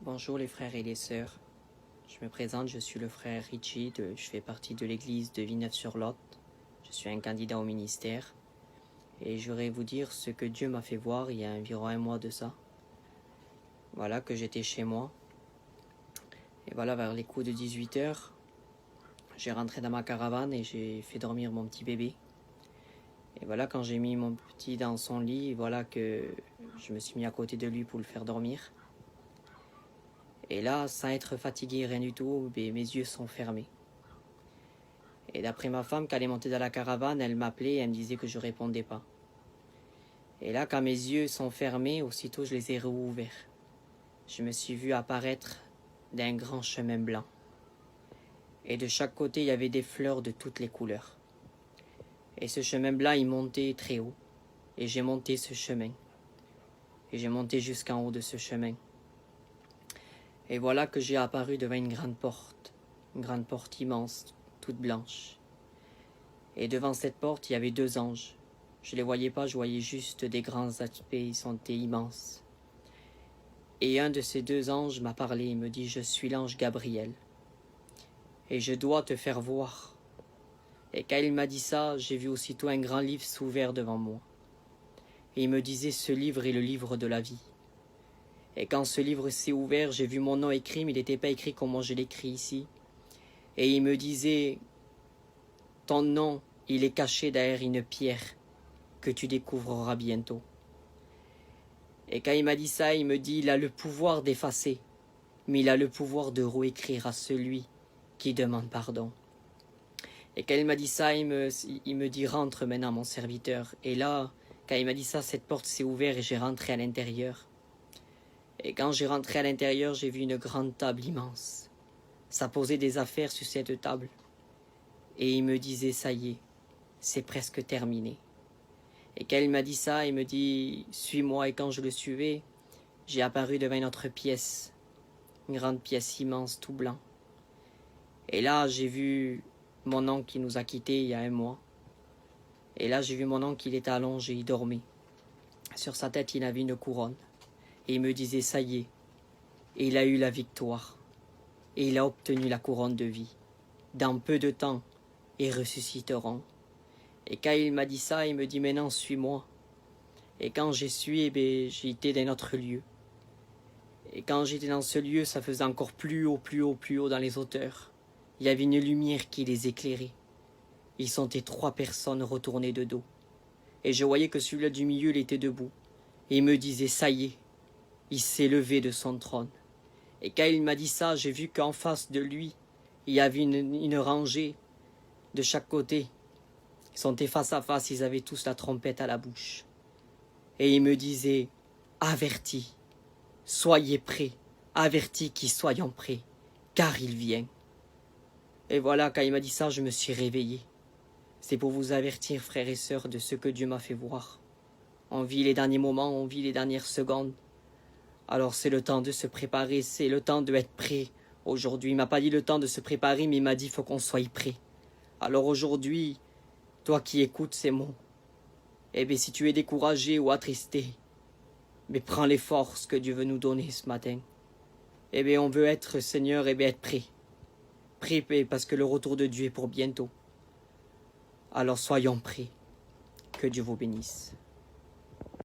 Bonjour les frères et les sœurs. Je me présente, je suis le frère Richie, je fais partie de l'église de Villeneuve-sur-Lot. Je suis un candidat au ministère. Et je voudrais vous dire ce que Dieu m'a fait voir il y a environ un mois de ça. Voilà, que j'étais chez moi. Et voilà, vers les coups de 18h, j'ai rentré dans ma caravane et j'ai fait dormir mon petit bébé. Et voilà, quand j'ai mis mon petit dans son lit, voilà que je me suis mis à côté de lui pour le faire dormir. Et là, sans être fatigué, rien du tout, mes yeux sont fermés. Et d'après ma femme, quand elle est montée dans la caravane, elle m'appelait et elle me disait que je répondais pas. Et là, quand mes yeux sont fermés, aussitôt je les ai rouverts. Je me suis vu apparaître d'un grand chemin blanc. Et de chaque côté, il y avait des fleurs de toutes les couleurs. Et ce chemin blanc, il montait très haut. Et j'ai monté ce chemin. Et j'ai monté jusqu'en haut de ce chemin. Et voilà que j'ai apparu devant une grande porte immense, toute blanche. Et devant cette porte, il y avait deux anges. Je ne les voyais pas, je voyais juste des grands aspects, ils sont immenses. Et un de ces deux anges m'a parlé, il me dit « Je suis l'ange Gabriel, et je dois te faire voir. » Et quand il m'a dit ça, j'ai vu aussitôt un grand livre s'ouvrir devant moi. Et il me disait « Ce livre est le livre de la vie. » Et quand ce livre s'est ouvert, j'ai vu mon nom écrit, mais il n'était pas écrit comme moi je l'écris ici. Et il me disait « Ton nom, il est caché derrière une pierre que tu découvriras bientôt. » Et quand il m'a dit ça, il me dit « Il a le pouvoir d'effacer, mais il a le pouvoir de réécrire à celui qui demande pardon. » Et quand il m'a dit ça, il me dit « Rentre maintenant, mon serviteur. » Et là, quand il m'a dit ça, cette porte s'est ouverte et j'ai rentré à l'intérieur. Et quand j'ai rentré à l'intérieur, j'ai vu une grande table immense. Ça posait des affaires sur cette table. Et il me disait, ça y est, c'est presque terminé. Et quand il m'a dit ça, il me dit, suis-moi. Et quand je le suivais, j'ai apparu devant une autre pièce. Une grande pièce immense, tout blanc. Et là, j'ai vu mon oncle qui nous a quittés il y a un mois. Et là, j'ai vu mon oncle, il était allongé, il dormait. Sur sa tête, il avait une couronne. Et il me disait, ça y est, et il a eu la victoire. Et il a obtenu la couronne de vie. Dans peu de temps, ils ressusciteront. Et quand il m'a dit ça, il me dit, maintenant, suis-moi. Et quand j'ai suivi, j'ai été dans notre lieu. Et quand j'étais dans ce lieu, ça faisait encore plus haut, plus haut, plus haut dans les hauteurs. Il y avait une lumière qui les éclairait. Ils sentaient 3 personnes retournées de dos. Et je voyais que celui-là du milieu, il était debout. Et il me disait, ça y est, il s'est levé de son trône. Et quand il m'a dit ça, j'ai vu qu'en face de lui, il y avait une rangée de chaque côté. Ils sont face à face, ils avaient tous la trompette à la bouche. Et il me disait, avertis, soyez prêts, avertis qui soyons prêts, car il vient. Et voilà, quand il m'a dit ça, je me suis réveillé. C'est pour vous avertir, frères et sœurs, de ce que Dieu m'a fait voir. On vit les derniers moments, on vit les dernières secondes. Alors c'est le temps de se préparer, c'est le temps d'être prêt. Aujourd'hui, il m'a pas dit le temps de se préparer, mais il m'a dit qu'il faut qu'on soit prêt. Alors aujourd'hui, toi qui écoutes ces mots, eh bien si tu es découragé ou attristé, mais prends les forces que Dieu veut nous donner ce matin. Eh bien on veut être, Seigneur, eh bien être prêt. Prêt parce que le retour de Dieu est pour bientôt. Alors soyons prêts. Que Dieu vous bénisse.